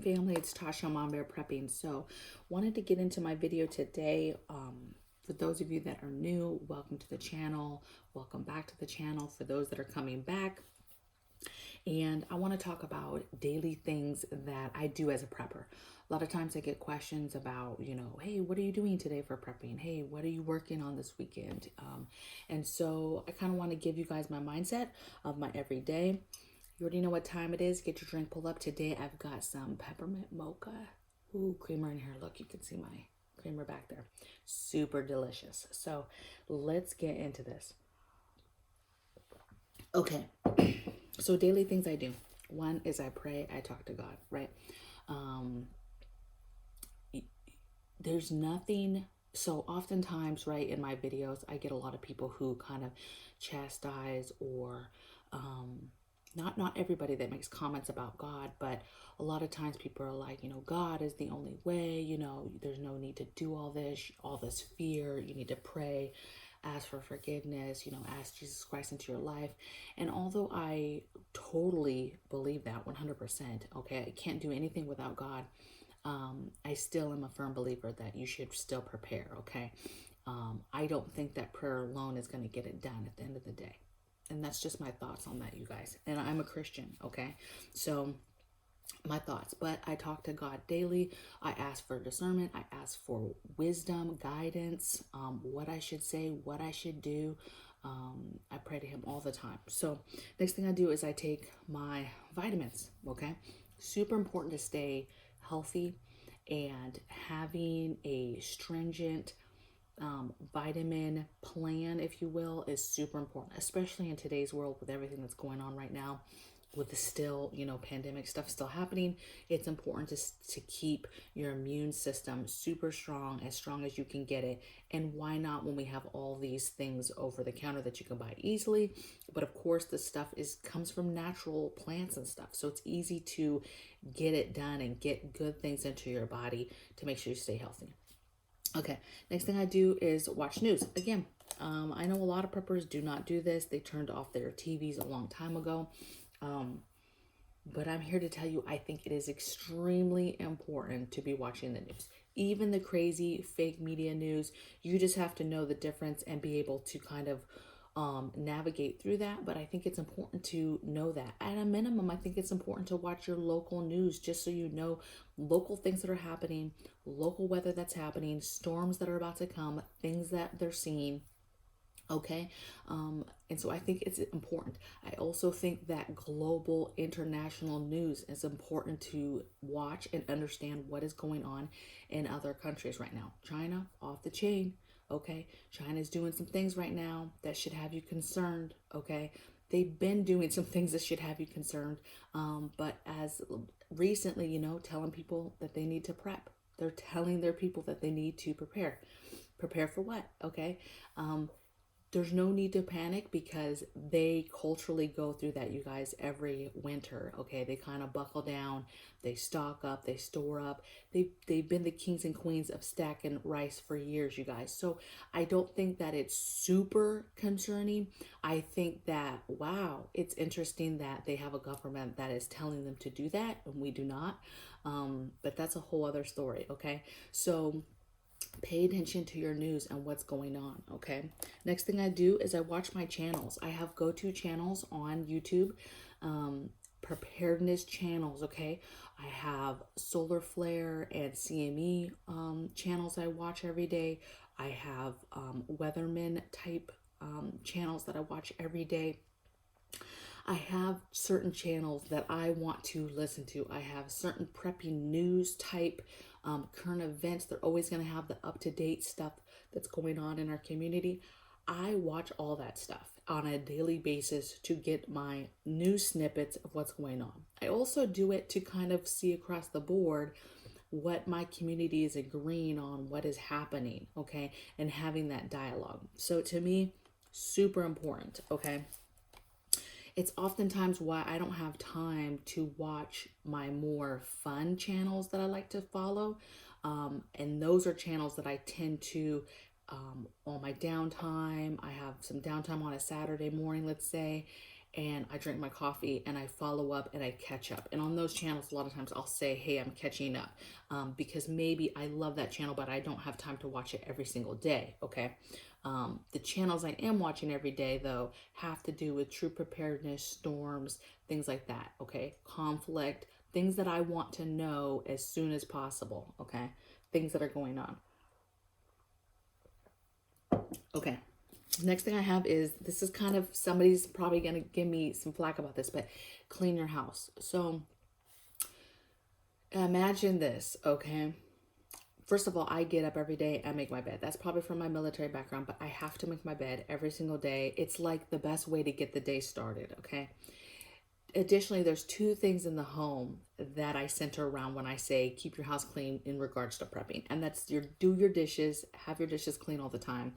family, it's Tasha Mom Bear Prepping. So wanted to get into my video today. For those of you that are new, welcome to the channel. Welcome back to the channel for those that are coming back. And I want to talk about daily things that I do as a prepper. A lot of times I get questions about, hey, what are you doing today for prepping? Hey, what are you working on this weekend? And so I kind of want to give you guys my mindset of my everyday. You already know what time it is. Get your drink pulled up. Today I've got some peppermint mocha. Ooh, creamer in here. Look, you can see my creamer back there. Super delicious. So let's get into this. Okay. So daily things I do. One is I pray, I talk to God, right? There's nothing. So oftentimes, right, in my videos, I get a lot of people who kind of chastise or, not everybody that makes comments about God, but a lot of times people are like, God is the only way, there's no need to do all this fear. You need to pray, ask for forgiveness, ask Jesus Christ into your life. And although I totally believe that 100%, okay, I can't do anything without God. I still am a firm believer that you should still prepare, okay? I don't think that prayer alone is going to get it done at the end of the day. And that's just my thoughts on that, you guys. And I'm a Christian, okay? So my thoughts, but I talk to God daily. I ask for discernment. I ask for wisdom, guidance, what I should say, what I should do. I pray to him all the time. So next thing I do is I take my vitamins, okay? Super important to stay healthy, and having a stringent vitamin plan, if you will, is super important, especially in today's world with everything that's going on right now, with the still, pandemic stuff still happening. It's important to keep your immune system super strong, as you can get it. And why not when we have all these things over the counter that you can buy easily? But of course, this stuff comes from natural plants and stuff. So it's easy to get it done and get good things into your body to make sure you stay healthy. Okay, next thing I do is watch news. Again, I know a lot of preppers do not do this. They turned off their TVs a long time ago. But I'm here to tell you, I think it is extremely important to be watching the news. Even the crazy fake media news, you just have to know the difference and be able to kind of navigate through that. But I think it's important to know that. At a minimum, I think it's important to watch your local news, just so you know local things that are happening, local weather that's happening, storms that are about to come, things that they're seeing. Okay. And so I think it's important. I also think that global international news is important to watch and understand what is going on in other countries right now. China, off the chain. Okay. China's doing some things right now that should have you concerned. Okay. They've been doing some things that should have you concerned. But as recently, telling people that they need to prep. They're telling their people that they need to prepare. Prepare for what? Okay. There's no need to panic, because they culturally go through that, you guys, every winter. Okay, they kind of buckle down, they stock up, they store up. They've been the kings and queens of stacking rice for years, you guys. So I don't think that it's super concerning. I think that, wow, it's interesting that they have a government that is telling them to do that and we do not. But that's a whole other story. Okay, so pay attention to your news and what's going on, okay? Next thing I do is I watch my channels. I have go-to channels on YouTube, preparedness channels, okay? I have solar flare and CME channels I watch every day. I have weatherman type channels that I watch every day. I have certain channels that I want to listen to. I have certain prepping news type current events. They're always going to have the up-to-date stuff that's going on in our community. I watch all that stuff on a daily basis to get my news snippets of what's going on. I also do it to kind of see across the board what my community is agreeing on, what is happening, okay, and having that dialogue. So to me, super important, okay? It's oftentimes why I don't have time to watch my more fun channels that I like to follow. And those are channels that I tend to, on my downtime, I have some downtime on a Saturday morning, let's say, and I drink my coffee and I follow up and I catch up. And on those channels, a lot of times I'll say, hey, I'm catching up, because maybe I love that channel, but I don't have time to watch it every single day. Okay. The channels I am watching every day, though, have to do with true preparedness, storms, things like that. Okay. Conflict, things that I want to know as soon as possible. Okay. Things that are going on. Okay. Next thing I have is, this is kind of, somebody's probably going to give me some flack about this, but clean your house. So imagine this, okay? First of all, I get up every day and make my bed. That's probably from my military background, but I have to make my bed every single day. It's like the best way to get the day started, okay? Additionally, there's two things in the home that I center around when I say keep your house clean in regards to prepping. And that's do your dishes, have your dishes clean all the time,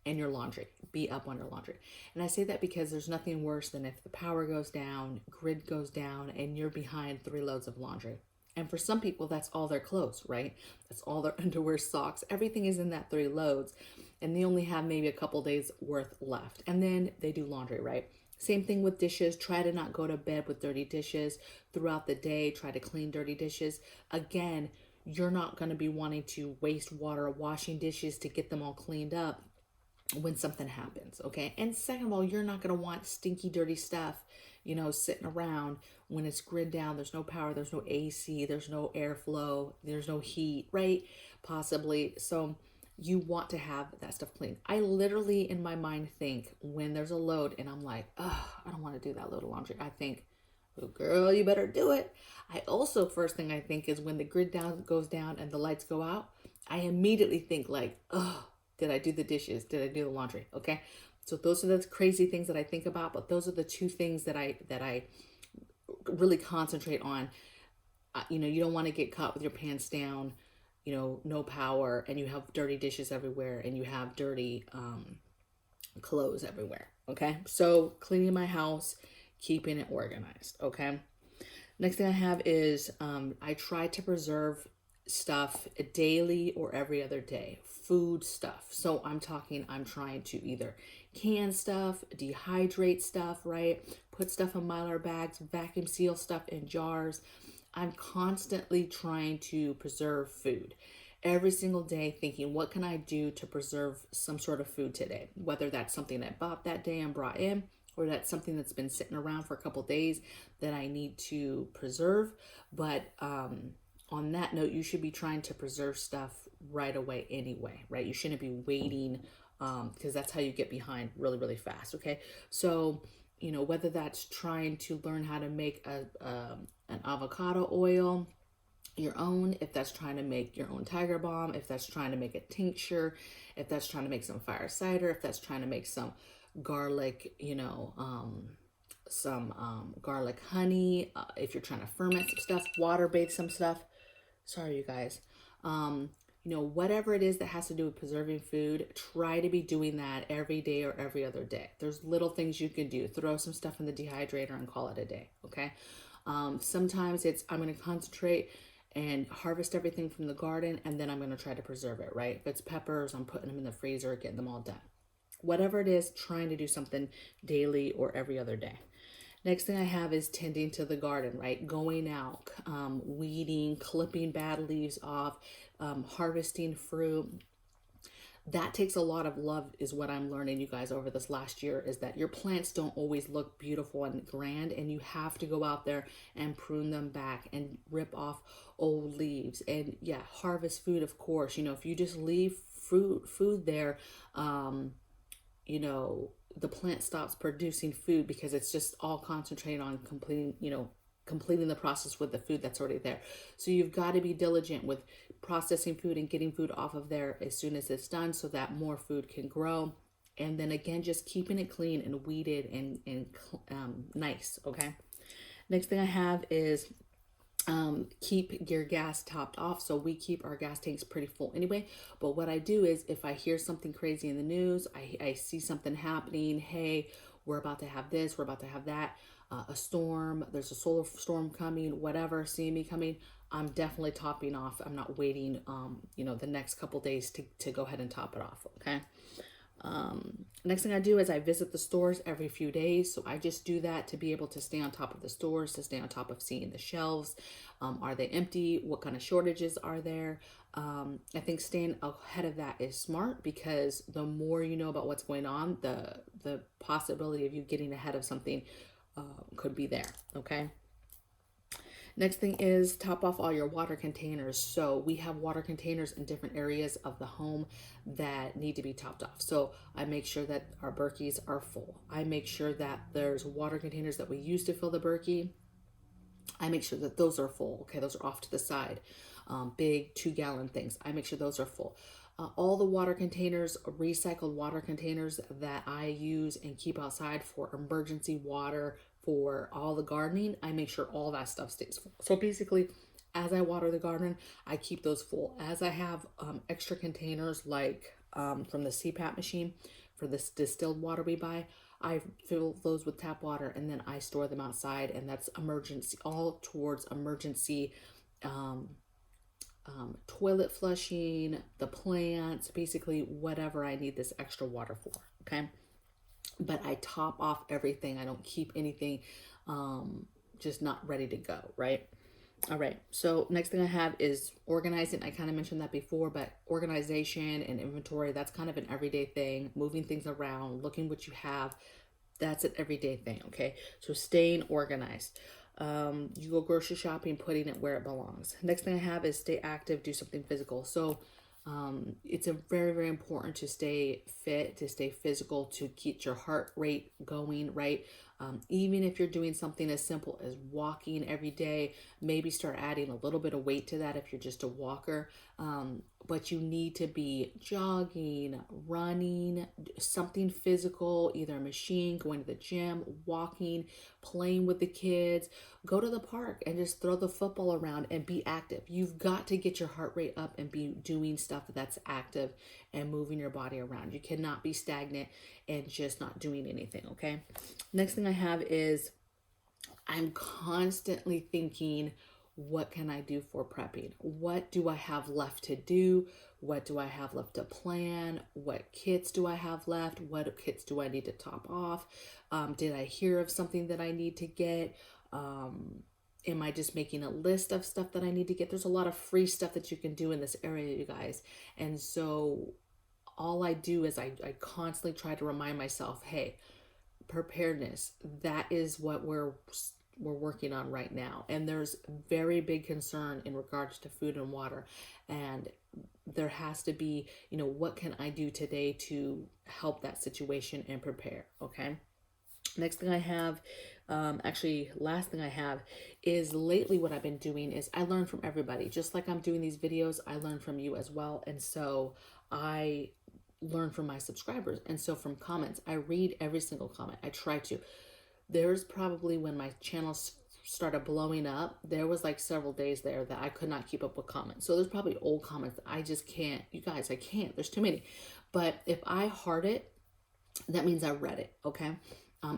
and your laundry. Be up on your laundry. And I say that because there's nothing worse than if the power goes down, grid goes down, and you're behind 3 loads of laundry. And for some people, that's all their clothes, right? That's all their underwear, socks. Everything is in that 3 loads. And they only have maybe a couple days worth left. And then they do laundry, right? Same thing with dishes. Try to not go to bed with dirty dishes throughout the day. Try to clean dirty dishes. Again, you're not going to be wanting to waste water washing dishes to get them all cleaned up when something happens, okay? And second of all, you're not going to want stinky, dirty stuff, you know, sitting around when it's grid down. There's no power, there's no AC, there's no airflow, there's no heat, right? Possibly. So you want to have that stuff clean. I literally in my mind think when there's a load and I'm like, oh, I don't want to do that load of laundry. I think, oh, girl, you better do it. I also, first thing I think is when the grid goes down and the lights go out, I immediately think like, oh, did I do the dishes? Did I do the laundry? Okay. So those are the crazy things that I think about, but those are the two things that I really concentrate on. You know, you don't want to get caught with your pants down, you know, no power, and you have dirty dishes everywhere and you have dirty clothes everywhere. Okay. So cleaning my house, keeping it organized. Okay. Next thing I have is I try to preserve stuff daily or every other day. Food stuff. So I'm trying to either can stuff, dehydrate stuff, right? Put stuff in Mylar bags, vacuum seal stuff in jars. I'm constantly trying to preserve food every single day, thinking, what can I do to preserve some sort of food today? Whether that's something I bought that day and brought in, or that's something that's been sitting around for a couple days that I need to preserve. But on that note, you should be trying to preserve stuff right away anyway, right? You shouldn't be waiting, because that's how you get behind really, really fast, okay? So, you know, whether that's trying to learn how to make an avocado oil, your own, if that's trying to make your own Tiger Balm, if that's trying to make a tincture, if that's trying to make some fire cider, if that's trying to make some garlic, you know, some garlic honey, if you're trying to ferment some stuff, water bathe some stuff. Sorry, you guys. You know, whatever it is that has to do with preserving food, try to be doing that every day or every other day. There's little things you can do. Throw some stuff in the dehydrator and call it a day, okay? Sometimes it's, I'm going to concentrate and harvest everything from the garden, and then I'm going to try to preserve it, right? If it's peppers, I'm putting them in the freezer, getting them all done. Whatever it is, trying to do something daily or every other day. Next thing I have is tending to the garden, right? Going out, weeding, clipping bad leaves off, harvesting fruit. That takes a lot of love, is what I'm learning, you guys, over this last year, is that your plants don't always look beautiful and grand, and you have to go out there and prune them back and rip off old leaves. And yeah, harvest food, of course. You know, if you just leave food there, you know, the plant stops producing food because it's just all concentrated on completing the process with the food that's already there. So you've got to be diligent with processing food and getting food off of there as soon as it's done so that more food can grow. And then again, just keeping it clean and weeded and nice, okay? Next thing I have is keep your gas topped off. So we keep our gas tanks pretty full anyway. But what I do is if I hear something crazy in the news, I see something happening, hey, we're about to have this, we're about to have that, a storm, there's a solar storm coming, whatever, see me coming, I'm definitely topping off. I'm not waiting, you know, the next couple days to go ahead and top it off, okay? Next thing I do is I visit the stores every few days. So I just do that to be able to stay on top of the stores, to stay on top of seeing the shelves. Are they empty? What kind of shortages are there? I think staying ahead of that is smart, because the more you know about what's going on, the possibility of you getting ahead of something could be there. Okay. Next thing is top off all your water containers. So we have water containers in different areas of the home that need to be topped off. So I make sure that our Berkeys are full. I make sure that there's water containers that we use to fill the Berkey. I make sure that those are full. Okay, those are off to the side. Big 2-gallon things. I make sure those are full. All the water containers, recycled water containers that I use and keep outside for emergency water, for all the gardening, I make sure all that stuff stays full. So basically, as I water the garden, I keep those full. As I have extra containers, like from the CPAP machine for this distilled water we buy, I fill those with tap water, and then I store them outside, and that's emergency, all towards emergency toilet flushing, the plants, basically whatever I need this extra water for. Okay. But I top off everything. I don't keep anything just not ready to go, right? All right. So next thing I have is organizing. I kind of mentioned that before, but organization and inventory, that's kind of an everyday thing. Moving things around, looking what you have, that's an everyday thing. Okay. So staying organized. You go grocery shopping, putting it where it belongs. Next thing I have is stay active, do something physical. So it's very, very important to stay fit, to stay physical, to keep your heart rate going, right? Even if you're doing something as simple as walking every day, maybe start adding a little bit of weight to that if you're just a walker. But you need to be jogging, running, something physical, either a machine, going to the gym, walking, playing with the kids. Go to the park and just throw the football around and be active. You've got to get your heart rate up and be doing stuff that's active and moving your body around. You cannot be stagnant and just not doing anything, okay? Next thing I have is I'm constantly thinking, what can I do for prepping? What do I have left to do? What do I have left to plan? What kits do I have left? What kits do I need to top off? Did I hear of something that I need to get? Am I just making a list of stuff that I need to get? There's a lot of free stuff that you can do in this area, you guys. And so all I do is I constantly try to remind myself, hey, preparedness, that is what we're working on right now. And there's very big concern in regards to food and water. And there has to be, what can I do today to help that situation and prepare? Okay. Next thing I have, last thing I have is lately what I've been doing is I learn from everybody. Just like I'm doing these videos, I learn from you as well. And so I learn from my subscribers. And so from comments, I read every single comment. I try to. There's probably, when my channel started blowing up, there was like several days there that I could not keep up with comments. So there's probably old comments that I just can't, you guys, I can't, there's too many. But if I heart it, that means I read it, okay?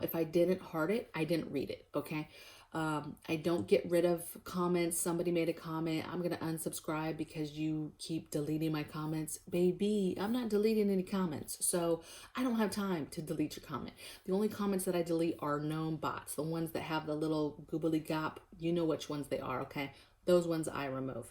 If I didn't heart it, I didn't read it, okay? I don't get rid of comments. Somebody made a comment, I'm going to unsubscribe because you keep deleting my comments. Baby, I'm not deleting any comments. So I don't have time to delete your comment. The only comments that I delete are known bots, the ones that have the little googly gop. You know which ones they are, okay? Those ones I remove.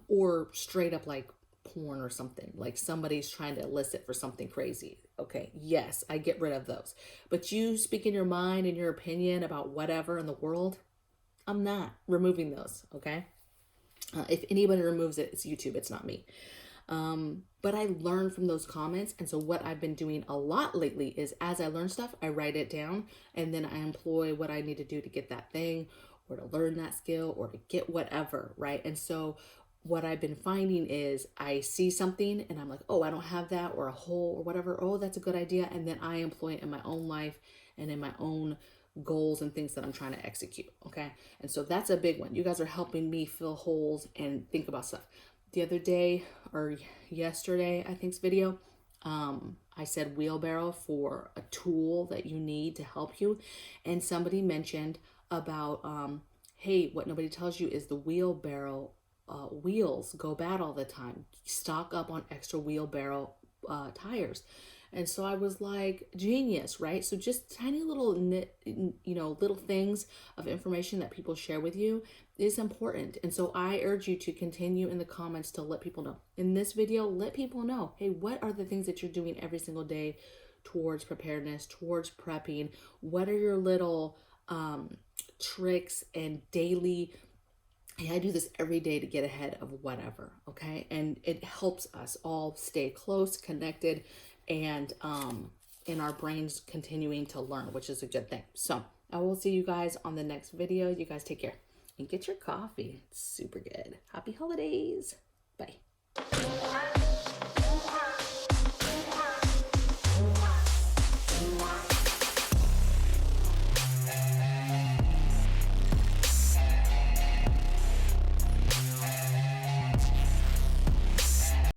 Or straight up like porn or something, like somebody's trying to elicit for something crazy. Okay, yes, I get rid of those. But you speaking your mind and your opinion about whatever in the world, I'm not removing those, okay? If anybody removes it, it's YouTube, it's not me. But I learn from those comments. And so what I've been doing a lot lately is as I learn stuff, I write it down and then I employ what I need to do to get that thing or to learn that skill or to get whatever, right? And so what I've been finding is I see something and I'm like, oh, I don't have that, or a hole or whatever. Oh, that's a good idea. And then I employ it in my own life and in my own goals and things that I'm trying to execute. Okay. And so that's a big one. You guys are helping me fill holes and think about stuff. The other day or yesterday, I think's video, I said wheelbarrow for a tool that you need to help you. And somebody mentioned about, hey, what nobody tells you is the wheelbarrow wheels go bad all the time. Stock up on extra wheelbarrow tires. And so I was like, genius, right? So just tiny little, little things of information that people share with you is important. And so I urge you to continue in the comments to let people know. In this video, let people know, hey, what are the things that you're doing every single day towards preparedness, towards prepping? What are your little tricks and daily, hey, I do this every day to get ahead of whatever, okay? And it helps us all stay close, connected, and in our brains continuing to learn, which is a good thing. So I will see you guys on the next video. You guys take care and get your coffee. It's super good. Happy holidays.